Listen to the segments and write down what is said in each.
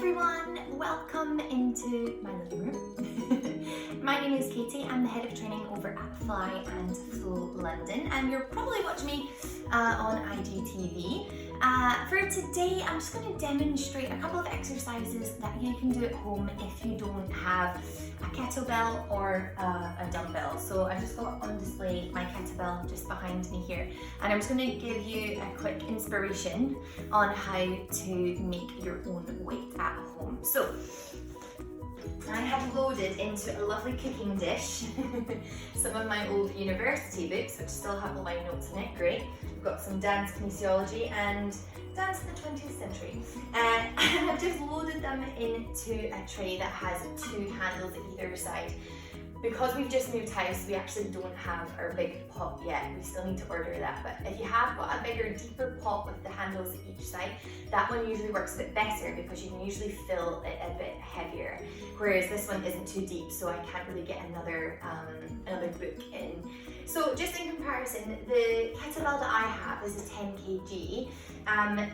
everyone, welcome into my living room. My name is Katie, I'm the head of training over at Fly and Flow London, and you're probably watching me on IGTV. For today, I'm just going to demonstrate a couple of exercises that you can do at home if you don't have a kettlebell or a dumbbell. So I just got on display my kettlebell just behind me here, and I'm just going to give you a quick inspiration on how to make your own weight at home. So I have loaded into a lovely cooking dish some of my old university books, which still have all my notes in it. Great. We've got some dance kinesiology and dance in the 20th century. And I've just loaded them into a tray that has two handles at either side. Because we've just moved house, we actually don't have our big pot yet. We still need to order that. But if you have got a bigger, deeper pot with the handles at each side, that one usually works a bit better because you can usually fill it a bit heavier. Whereas this one isn't too deep, so I can't really get another book in. So just in comparison, the kettlebell that I have is a 10 kg, and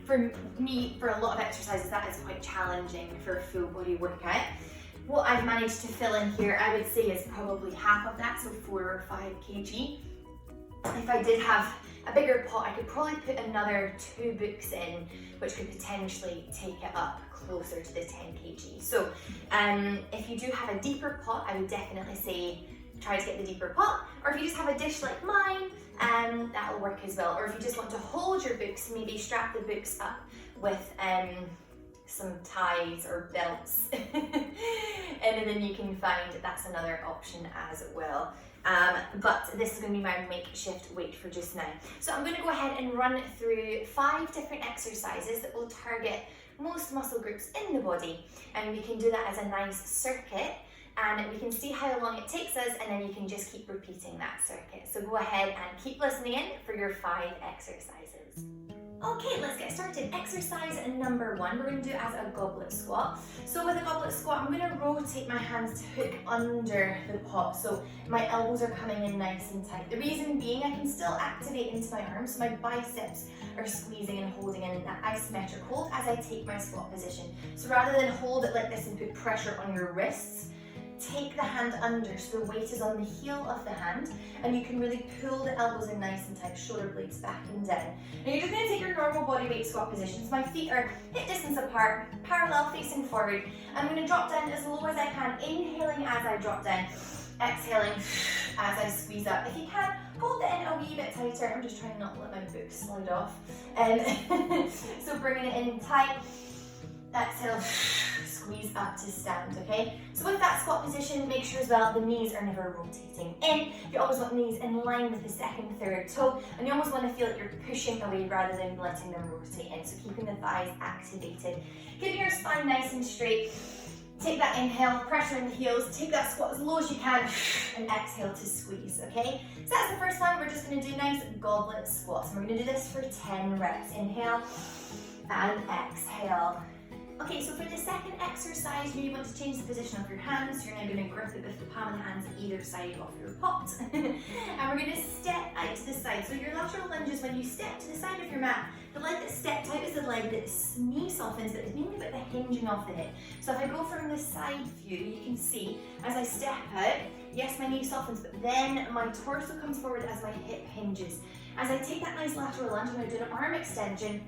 for me, for a lot of exercises, that is quite challenging for a full body workout. What I've managed to fill in here, I would say, is probably half of that, so 4 or 5 kg. If I did have a bigger pot, I could probably put another 2 books in, which could potentially take it up closer to the 10 kg. So if you do have a deeper pot, I would definitely say try to get the deeper pot. Or if you just have a dish like mine, that'll work as well. Or if you just want to hold your books, maybe strap the books up with some ties or belts and then you can find that's another option as well. But this is going to be my makeshift weight for just now. So I'm going to go ahead and run through 5 different exercises that will target most muscle groups in the body, and we can do that as a nice circuit, and we can see how long it takes us, and then you can just keep repeating that circuit. So go ahead and keep listening in for your 5 exercises. Okay, let's get started. Exercise number 1, we're going to do it as a goblet squat. So with a goblet squat, I'm going to rotate my hands to hook under the pot, so my elbows are coming in nice and tight. The reason being, I can still activate into my arms, so my biceps are squeezing and holding in that isometric hold as I take my squat position. So rather than hold it like this and put pressure on your wrists, take the hand under, so the weight is on the heel of the hand, and you can really pull the elbows in nice and tight, shoulder blades back and down. Now you're just going to take your normal body weight squat position. So my feet are hip distance apart, parallel facing forward. I'm going to drop down as low as I can, inhaling as I drop down, exhaling as I squeeze up. If you can, hold it in a wee bit tighter. I'm just trying not to let my book slide off. So bringing it in tight, exhale, squeeze up to stand, okay? So with that squat position, make sure as well the knees are never rotating in. You always want the knees in line with the second, third toe, and you almost want to feel like you're pushing away rather than letting them rotate in. So keeping the thighs activated. Keeping your spine nice and straight. Take that inhale, pressure in the heels, take that squat as low as you can, and exhale to squeeze, okay? So that's the first one. We're just going to do nice goblet squats, and we're going to do this for 10 reps. Inhale and exhale. Okay, so for the second exercise, you want to change the position of your hands. You're now going to grip it with the palm of the hands either side of your pot. And we're going to step out to the side. So your lateral lunge is when you step to the side of your mat. The leg that's stepped out is the leg that knee softens, but it's mainly about the hinging off the hip. So if I go from the side view, you can see as I step out, yes, my knee softens, but then my torso comes forward as my hip hinges. As I take that nice lateral lunge, I'm going to do an arm extension,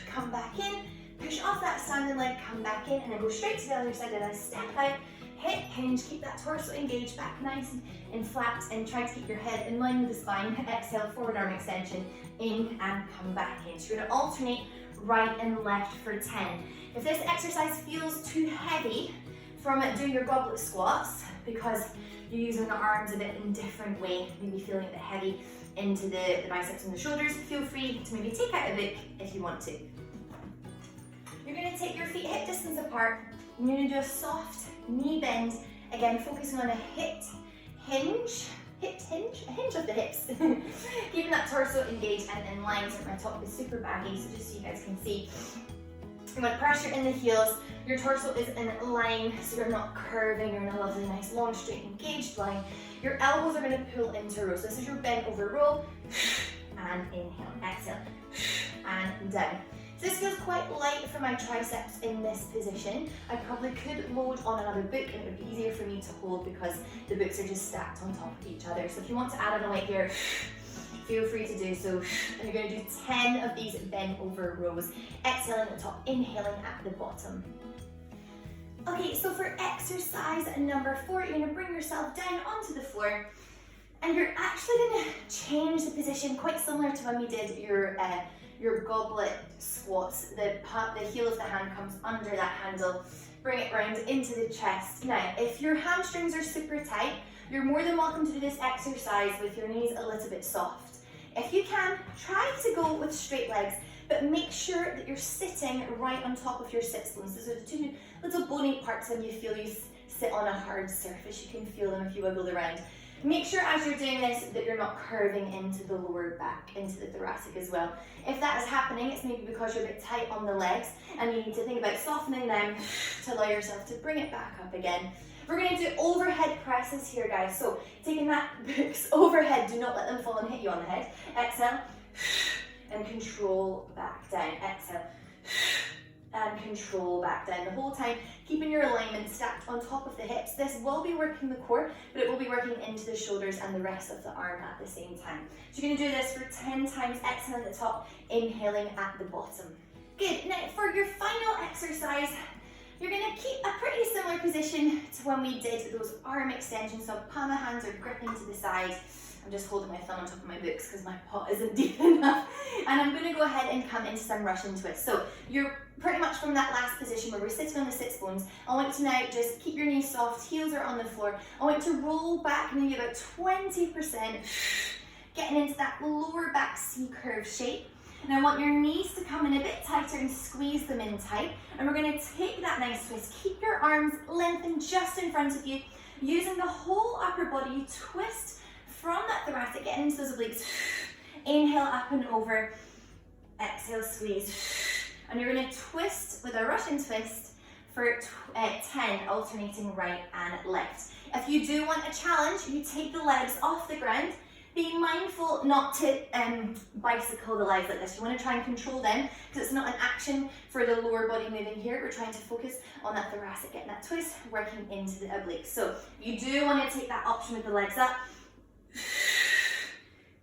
come back in, push off that standing leg, come back in, and then go straight to the other side as I step out, hip hinge, keep that torso engaged, back nice and flat, and try to keep your head in line with the spine. Exhale, forward arm extension, in and come back in. So you're going to alternate right and left for 10. If this exercise feels too heavy from doing your goblet squats, because you're using the arms a bit in a different way, maybe feeling a bit heavy into the biceps and the shoulders, feel free to maybe take out a book if you want to. You're going to take your feet hip distance apart, and you're going to do a soft knee bend, again focusing on a hip hinge of the hips. Keeping that torso engaged and in line, so my top is super baggy, so just so you guys can see. You want pressure in the heels, your torso is in line, so you're not curving, you're in a lovely, nice, long, straight, engaged line. Your elbows are going to pull into row, so this is your bent over row, and inhale, exhale, and down. So this feels quite light for my triceps in this position. I probably could load on another book and it would be easier for me to hold because the books are just stacked on top of each other. So if you want to add on a weight here, feel free to do so. And you're going to do 10 of these bent over rows. Exhaling at the top, inhaling at the bottom. Okay, so for exercise number 4, you're going to bring yourself down onto the floor and you're actually going to change the position quite similar to when we did your goblet squats. The heel of the hand comes under that handle. Bring it round into the chest. Now, if your hamstrings are super tight, you're more than welcome to do this exercise with your knees a little bit soft. If you can, try to go with straight legs, but make sure that you're sitting right on top of your sits bones. Those are the two little bony parts when you feel you sit on a hard surface. You can feel them if you wiggle around. Make sure as you're doing this that you're not curving into the lower back, into the thoracic as well. If that is happening, it's maybe because you're a bit tight on the legs and you need to think about softening them to allow yourself to bring it back up again. We're going to do overhead presses here, guys. So taking that books overhead, do not let them fall and hit you on the head. Exhale and control back down. Exhale and control back down the whole time, keeping your alignment stacked on top of the hips. This will be working the core, but it will be working into the shoulders and the rest of the arm at the same time. So you're going to do this for 10 times, exhaling at the top, inhaling at the bottom. Good. Now for your final exercise, you're going to keep a pretty similar position to when we did those arm extensions. So palm of hands are gripping to the side. I'm just holding my thumb on top of my books because my pot isn't deep enough. And I'm going to go ahead and come into some Russian twists. So you're pretty much from that last position where we're sitting on the sits bones. I want you to now just keep your knees soft, heels are on the floor. I want you to roll back maybe about 20%, getting into that lower back C curve shape. And I want your knees to come in a bit tighter and squeeze them in tight. And we're going to take that nice twist. Keep your arms lengthened just in front of you. Using the whole upper body, you twist from that thoracic, get into those obliques. Inhale up and over. Exhale, squeeze. And you're going to twist with a Russian twist for 10, alternating right and left. If you do want a challenge, you take the legs off the ground. Be mindful not to bicycle the legs like this. You want to try and control them because it's not an action for the lower body moving here. We're trying to focus on that thoracic, getting that twist, working into the obliques. So you do want to take that option with the legs up.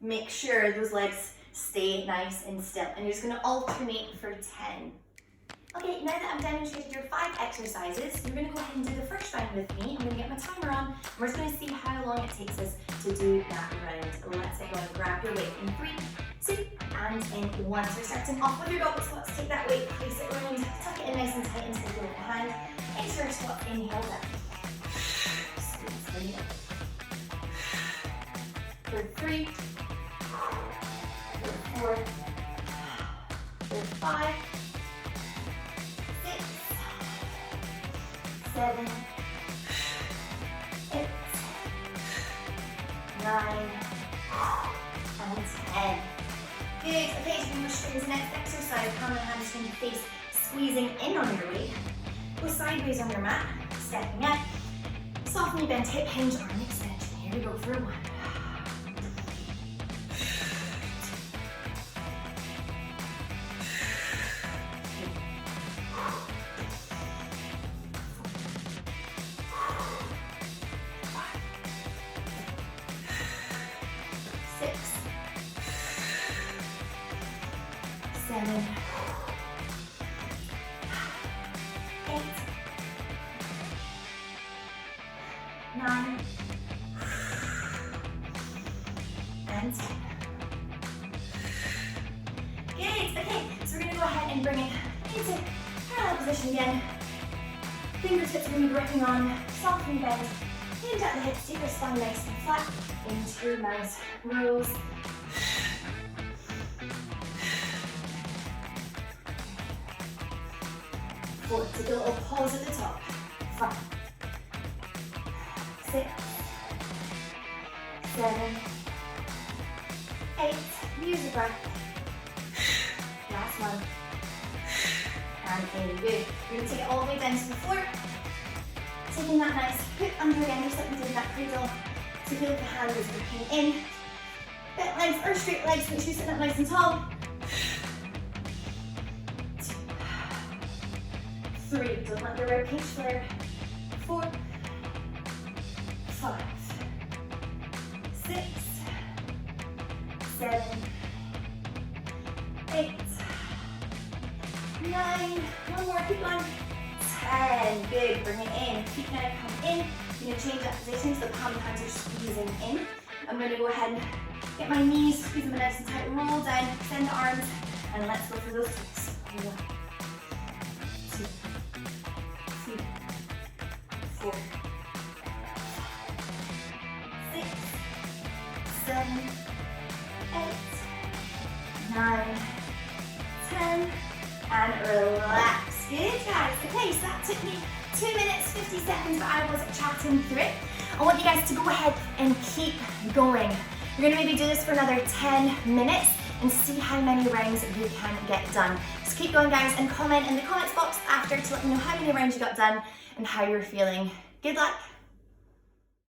Make sure those legs stay nice and still. And you're just going to alternate for 10. Okay, now that I've demonstrated your 5 exercises, you're going to go ahead and do the first round with me. I'm going to get my timer on, and we're just going to see how long it takes us to do that round. Let's go and grab your weight in 3, 2, and in 1. So we're starting off with your goblet squats. Take that weight, place it around, tuck it in nice and tight into the heel of the hand. Into your squat, inhale down. Squeeze for 3, for 4, for 5, 7, 8, 9, and 10. Good. Okay, so we're moving to the next exercise. Palm of the hand is going to face squeezing in on your weight. Go sideways on your mat, stepping up. Softly bend hip hinge arm extension. Here we go for 1. 7, 8, nine, and 10. Good. Okay, so we're going to go ahead and bring it into parallel position again. Fingertips are going to be gripping on, softening bend, hinge at the hips, take your spine nice and flat into your nice rows. Take a little pause at the top. 5, 6, 7, 8. Use your breath. Last one. And very good. You're going to take it all the way down to the floor. Taking that nice hook under again, just like we did in that cradle. So feel like the hand is gripping in. Bent legs or straight legs, make sure you sit up nice and tall. 3, don't let the ribcage flare. 4, 5, 6, 7, 8, 9, one more, keep going, 10, good, bring it in, feet now come in, I'm going to change that position so the palm hands are squeezing in. I'm going to go ahead and get my knees, squeeze them nice and tight, roll down, extend the arms, and let's go for those twists. 1, 2, 3, 4, 6, 7, 8, 9, 10, and relax. Good guys. Okay, so that took me 2 minutes, 50 seconds, but I was chatting through it. I want you guys to go ahead and keep going. You're gonna maybe do this for another 10 minutes and see how many rounds you can get done. So keep going guys, and comment in the comments box after to let me know how many rounds you got done and how you're feeling. Good luck.